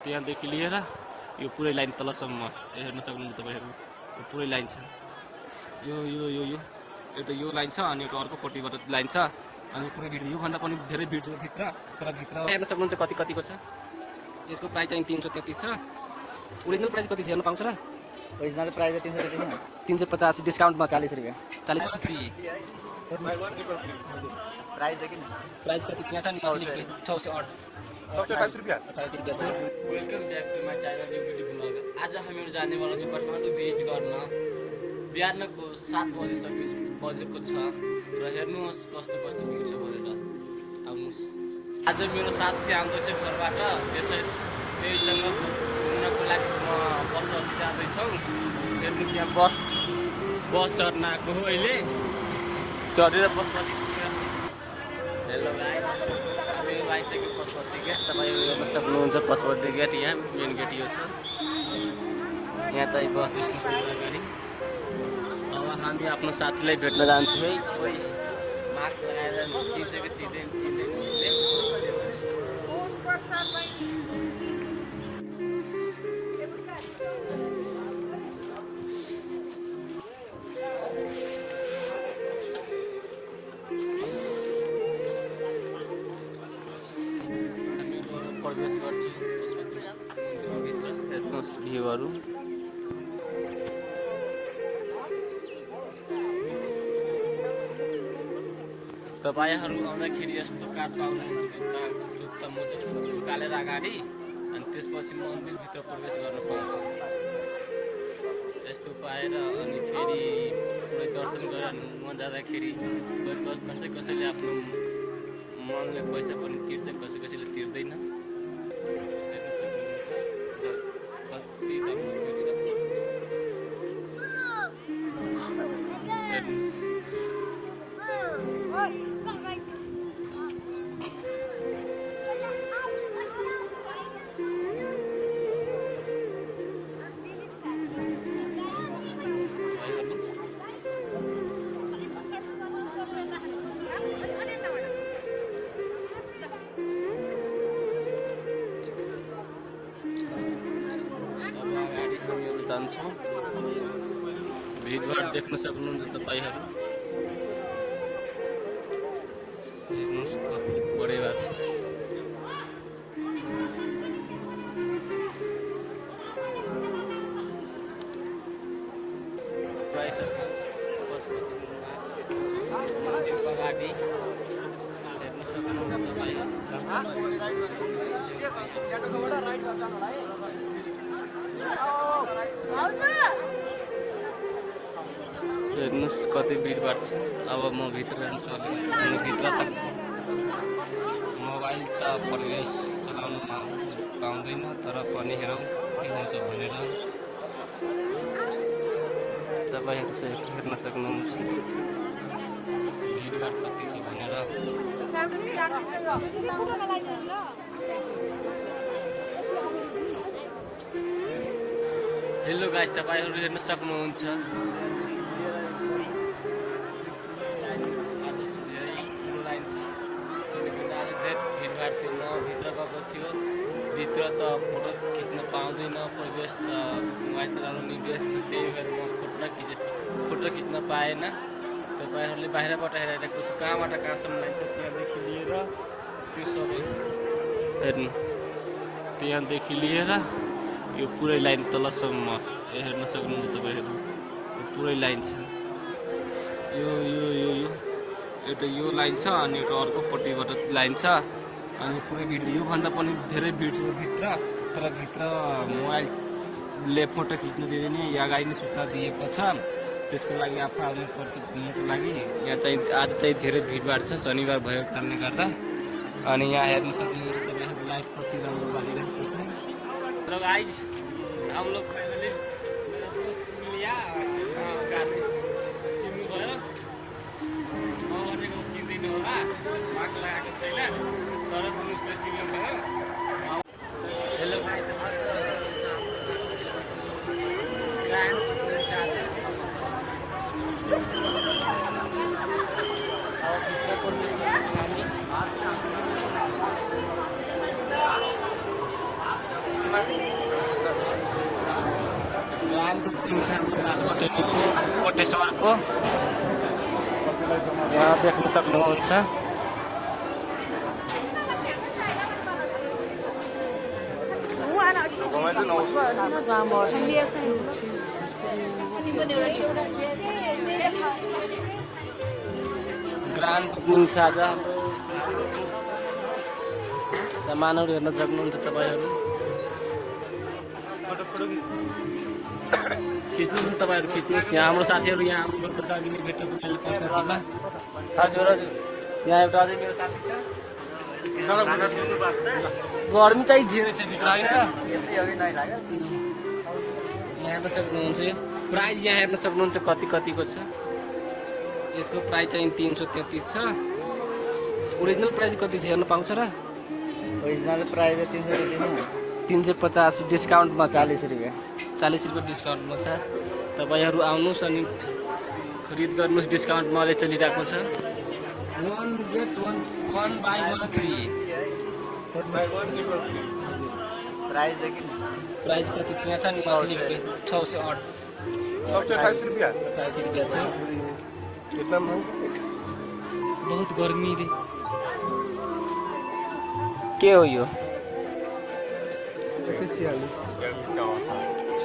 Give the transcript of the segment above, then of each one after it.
त्यहाँदेखि लिएर यो पुरै लाइन तलसम्म हेर्न सक्नुहुन्छ तपाईँहरू। यो पुरै लाइन छ, यो यो यो यो एउटा यो लाइन छ अनि एउटा अर्कोपट्टिबाट लाइन छ अनि पुरै भिड, योभन्दा पनि धेरै भिड छ भित्र। तर भित्र हेर्न सक्नुहुन्छ कतिको छ। यसको प्राइस चाहिँ 333 छ। ओरिजिनल प्राइस कति छ हेर्न पाउँछ र? ओरिजिनल प्राइस 333 है, 385 डिस्काउन्टमा 40 रुपैयाँ। 40 फ्री। प्राइस देखिन प्राइस कति छ यहाँ छ नि 608 740 रुपैयाँ। 28 रुपैयाँ छ। Welcome back to my channel YouTube blog. आज हामीहरू जानेवाला छौँ काठमाडौँ भिजिट गर्न। बिहानको 7 बजेको छ र हेर्नुहोस् कस्तो कस्तो भ्यू छ भनेर। आउनुहोस्, आज मेरो साथी आउँदैछ घरबाट, त्यहीसँग घुम्नको लागि म बसमा जाँदैछौँ। हेर्नुहोस् यहाँ बस चढ्न आएको हो अहिले, चढेर बसमा हेलो गाइस, हामी आइसक्यो पशुपति गेट। तपाईँ हेर्न सक्नुहुन्छ पशुपति गेट, यहाँ मेन गेट यो छ। यहाँ चाहिँ बस स्टेसन छ अगाडि। अब हामी आफ्नो साथीलाई भेट्न जान्छौँ है। कोही मास्क लगाएर चिन्छ कि चिन्दैन। प्रवेश गर्छु भित्र, हेर्नुहोस् भ्यूहरू। तपाईँहरू आउँदाखेरि यस्तो कार्ड पाउनुहुन्छ, जुत्ता मोजा उकालेर अगाडि अनि त्यसपछि मन्दिरभित्र प्रवेश गर्न पाउँछ। यस्तो पाएर अनि फेरि पुरै दर्शन गरेर नजाँदाखेरि कसैले आफ्नो मनले पैसा पनि तिर्छ, कसैले तिर्दैन। जान्छौँ, भिडभाड देख्न सक्नुहुन्छ तपाईँहरू। हेर्नुहोस् कति बढेको छ। अगाडि हेर्न सक्नुहुन्छ तपाईँहरू। हेर्नुहोस् कति भिडभाड छ। अब म भित्र जान्छु। अनि भित्र त मोबाइल त प्रवेश चलाउनु पाउँदैन, तर पनि हेरौँ के हुन्छ भनेर। तपाईँहरू चाहिँ हेर्न सक्नुहुन्छ भिडभाड कति छ भनेर। हेलो गाइस, तपाईँहरू हेर्न सक्नुहुन्छ भिडभाड थियो। म भित्र गएको थियो, भित्र त फोटो खिच्न पाउँदैन, प्रवेश त मोबाइल चलाउनु निर्देश छ। त्यही भएर म फोटो खिच्न पाएन। तपाईँहरूले बाहिरबाट हेरिरहेको छु कहाँबाट कहाँसम्म लाइन छ। त्यहाँदेखि लिएर त्यो सबै हेर्नु, त्यहाँदेखि लिएर यो पुरै लाइन तलसम्म हेर्न सक्नुहुन्छ तपाईँहरू। यो पुरै लाइन छ, यो यो यो यो एउटा यो लाइन छ अनि एउटा अर्कोपट्टिबाट लाइन छ अनि पुरै भिड, योभन्दा पनि धेरै भिड छ भित्र। तर भित्र मोबाइलले फोटो खिच्न दिँदैन, या अगाडि नै सूचना दिएको छ। त्यसको लागि आफू आउनु पर्छ घुम्नको लागि। यहाँ चाहिँ आज चाहिँ धेरै भिडभाड छ, शनिबार भएको कारणले गर्दा। अनि यहाँ हेर्न सक्नुहुन्छ तपाईँहरू लाइभ कति राम्रो लागिरहेको छ। र गाइस, हम लोग फाइनली लिया गाडी चिन्नु भयो। म भनेको चिन्दैन होला, मास्क लगाएको छैन, तर पनि उसले चिन्नु भयो। हेलो गाइस, ग्रान्ड चार्जर अब भित्र प्रवेश गर्छौँ हामी। ग्रान्ड कोटेश्वरको यहाँ देख्न सक्नुहुन्छ। ग्रान्ड पुग्नुहुन्छ आज हाम्रो सामानहरू हेर्न सक्नुहुन्छ तपाईँहरू। खिच्नुहोस् तपाईँहरू खिच्नुहोस्। यहाँ हाम्रो साथीहरू यहाँ हाम्रो घरबाट अघि नै भेट्न पुग्यो पशुपतिमा। हजुर हजुर यहाँ एउटा अझै मेरो साथी छ। गर्मी चाहिँ धेरै छ भित्र होइन र। यहाँ हेर्न सक्नुहुन्छ प्राइज यहाँ हेर्न सक्नुहुन्छ कति कतिको छ। यसको प्राइस चाहिँ 333 छ। ओरिजिनल प्राइस कति छ हेर्न पाउँछ र? ओरिजिनल प्राइस 333 385 डिस्काउन्टमा 40 रुपियाँ। 40 रुपियाँ डिस्काउन्टमा छ। तपाईँहरू आउनुहोस् अनि खरिद गर्नुहोस्। डिस्काउन्टमा अहिले चलिरहेको छ। 1 get 1 buy 1 free। प्राइस देखिन प्राइस कति छ यहाँ छ नि माथि लेखेको 608 640 रुपियाँ। 40 रुपियाँ छ। कितना महंगा? बहुत गर्मी रे। के हो यो?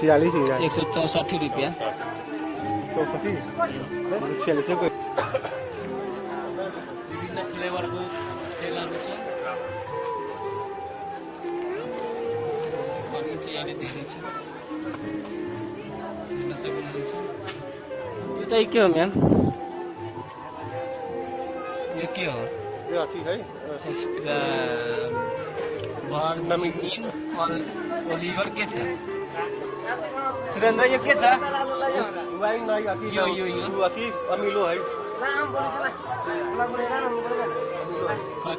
46 164 रुपियाँ। 46 विभिन्न फ्लेभरको तेलहरू छ। गर्मी चाहिँ अहिले धेरै छ। हेर्न सक्नुहुन्छ। यो चाहिँ के हो म्याम? यो के हो? यो ठीक है। एक्स्ट्रा भर्जिन ओलिभर के छ? सुरेन्द्र यो के छ? वाइन नहीं आती। यो आती अमिलो है।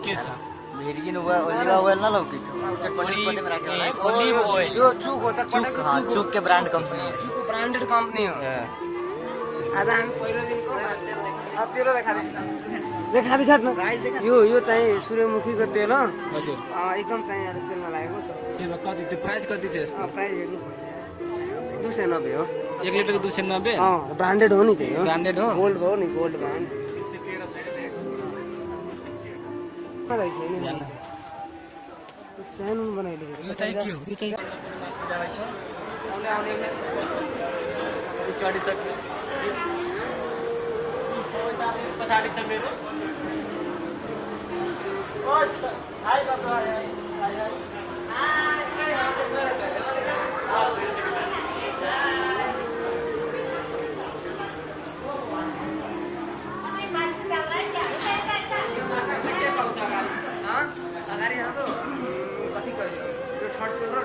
के छ? भेरिजिन ओलिभ ओइल न लौकी चटपटी में राखे होला। ओलिभ ओइल यो चुक हो चटपटी। हां चुक के ब्रांड कंपनी है। चुक ब्रान्डेड कंपनी हो। आज हामी पहिलो दिनको तेल देखा छाड्नु। यो चाहिँ सूर्यमुखीको तेल हो। हजुर एकदम चाहिँ यहाँ सेलमा लागेको सेवा कति त्यो प्राइस कति छ यसको? प्राइस हेर्नु 290 हो। 1 लिटरको 290। ब्रान्डेड हो नि त्यही हो। ब्रान्डेड हो। गोल्ड हो नि गोल्ड ब्रान्ड। सानो बनाइदिएको यो चाहिँ के हो? यो चाहिँ चढिसक्यो। पछाडि छ मेरो। अगाडि हाम्रो कति गयो? यो थर्ड फ्लोरमा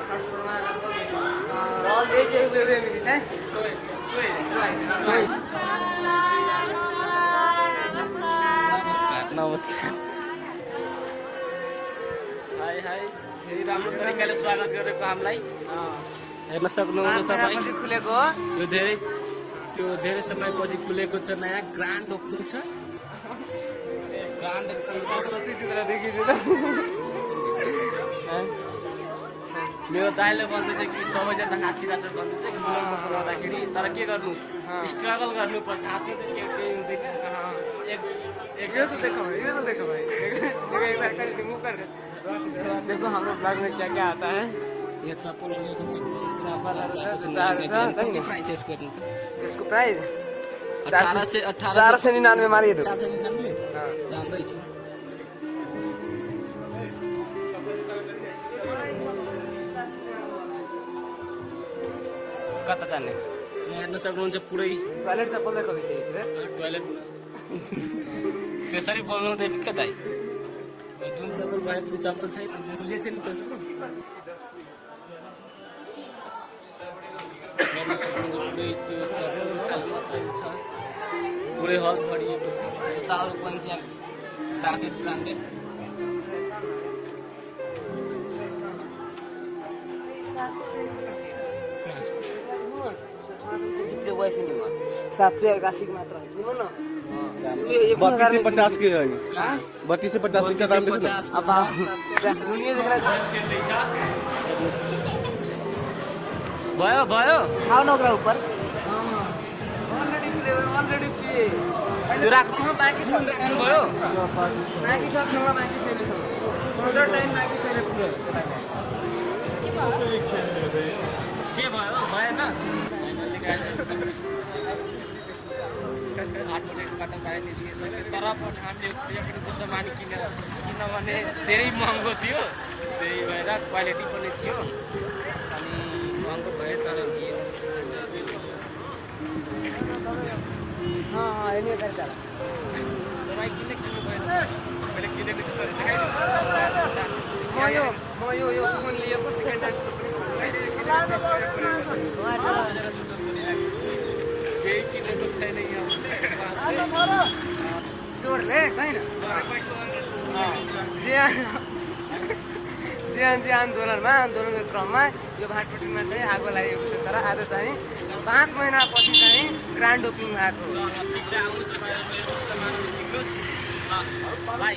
नमस्कार। High high. धेरै राम्रो तरिकाले स्वागत गरेको हामीलाई हेर्न सक्नुहुन्छ तपाईँ। खुलेको यो धेरै समयपछि खुलेको छ नयाँ ग्रान्ड ओपनिङ छ। ग्रान्ड मेरो दाइले भन्दैछ कि सबैजना हाँसिरहेको छ भन्दैछ कि मुलुकमा पुऱ्याउँदाखेरि। तर के गर्नुहोस् स्ट्रगल गर्नुपर्छ। हाँस्नु त केही हुँदैन। देखो हाम्रो ब्लॉग में क्या क्या आता है। यो चप्पल लिएको प्राइस यसको हेर्नु त। इसको प्राइस 499 मारियो। 499 राम्रै छ। कता जाने? यहाँ हेर्न सक्नुहुन्छ पुरै टॉयलेट चप्पल देखो टोयलेट। त्यसरी बोल्नु हुँदैन क्या दाइ? जुन चप्पल भए पनि चप्पल छैन उसले चाहिँ त्यसको हेर्न सक्नुहुन्छ पुरै त्यो चप्पल खाली मात्रै छ। पुरै हल भरिएको छ। जुत्ताहरू पनि छ ब्रान्डेड। सात सौ 81 मात्र 32 से 50 के है। 32 से 50 लीटर दाम देखो। अब दुनिया देख रहा है। भयो भयो खाऊ न ओकरा ऊपर त्यो राख्नु बाँकी छ भयो बाँकी छ खेल्न बाँकी छैन फर्दर टाइम बाँकी छैन पुरो के भयो भएन आठवटाबाट बाहिर निस्किसक्यो तर हामीले यो सामान किनभने धेरै महँगो थियो त्यही भएर क्वालिटी पनि थियो अनि महँगो भयो तर यही गरेर चला तपाईँ किन किन्नु भएन मैले किनेको छु म यो कुपन लिएको सेकेन्ड ह्यान्ड केही किनेको छैन यहाँ जोडले छैन जे आन्दोलनको क्रममा यो भाटपट्टिमा चाहिँ आगो लागेको छ तर आज चाहिँ 5 महिनापछि चाहिँ ग्रान्ड ओपनिङ भएको ठिक छ आउनुहोस् तपाईँ मेरो सामान किन्नुहोस् भाइ